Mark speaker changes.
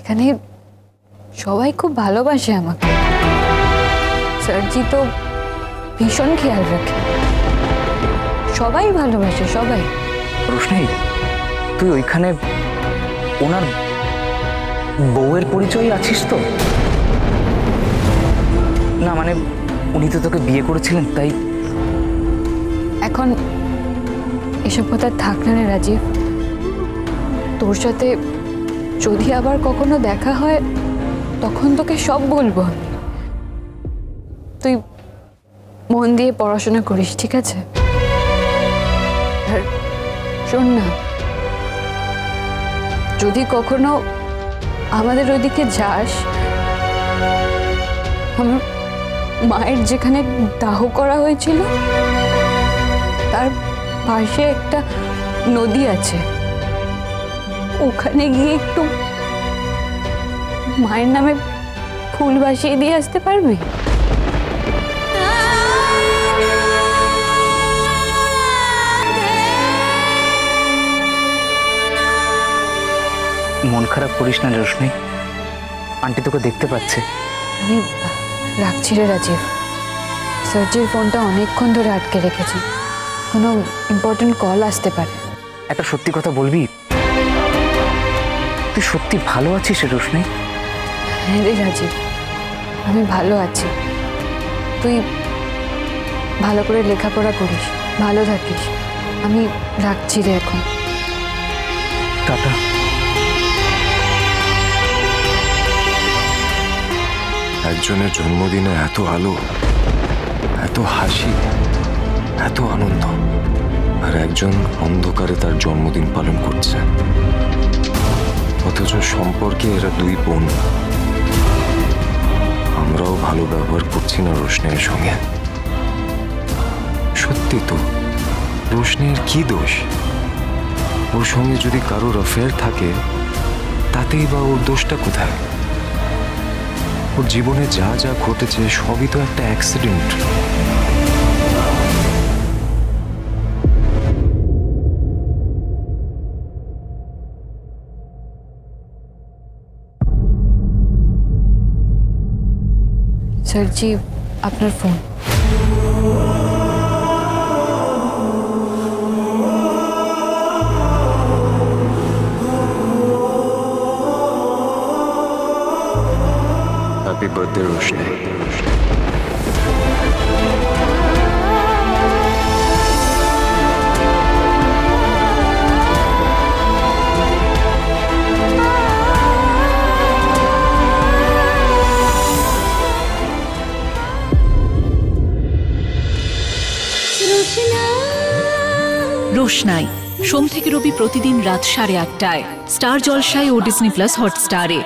Speaker 1: এখানে সবাই খুব ভালোবাসে আমাকে। স্যারজি তো ভীষণ খেয়াল রাখে, সবাই ভালোবাসে, সবাই।
Speaker 2: রোশনি, তুই ওইখানে ওনার বউয়ের পরিচয় আছিস তো? না মানে উনি তো তোকে বিয়ে করেছিলেন, তাই।
Speaker 1: এখন এসব কথা থাক না রে রাজীব। তোর সাথে যদি আবার কখনো দেখা হয় তখন তোকে সব বলবো আমি। তুই মন দিয়ে পড়াশোনা করিস, ঠিক আছে? আর শোন না, যদি কখনো আমাদের ওইদিকে যাস, আমার মায়ের যেখানে দাহ করা হয়েছিল তার পাশে একটা নদী আছে, ওখানে গিয়ে একটু মায়ের নামে ফুল ভাসিয়ে দিয়ে আসতে পারবি?
Speaker 2: মন খারাপ করিস না রোশনি, আন্টি তোকে দেখতে পাচ্ছে।
Speaker 1: আমি রাখছি রে রাজীব, স্যারজির ফোনটা অনেকক্ষণ ধরে আটকে রেখেছি, কোনো ইম্পর্টেন্ট কল আসতে পারে।
Speaker 2: একটা সত্যি কথা বলবি? তুই সত্যি ভালো আছিস রে রোশনি?
Speaker 1: হ্যাঁ রে রাজীব, আমি ভালো আছি। তুই ভালো করে লেখাপড়া করিস, ভালো থাকিস। আমি রাখছি রে এখন।
Speaker 2: টাটা।
Speaker 3: একজনের জন্মদিনে এত আলো, এত হাসি, এত আনন্দ, আর একজন অন্ধকারে তার জন্মদিন পালন করছে। অথচ সম্পর্কে এরা দুই বোন। আমরাও ভালো ব্যবহার করছি না রোশনের সঙ্গে। সত্যি তো, রোশনের কি দোষ? ওর সঙ্গে যদি কারোর অ্যাফেয়ার থাকে তাতেই বা ওর দোষটা কোথায়? ওর জীবনে যা যা ঘটেছে সবই তো একটা অ্যাক্সিডেন্ট।
Speaker 1: স্যারজি, আপনার ফোন।
Speaker 3: Happy birthday Roshni.
Speaker 4: রোশনাই সোম থেকে রবি প্রতিদিন রাত 8:30টায় স্টার জলসায় ও ডিজনি প্লাস হটস্টারে।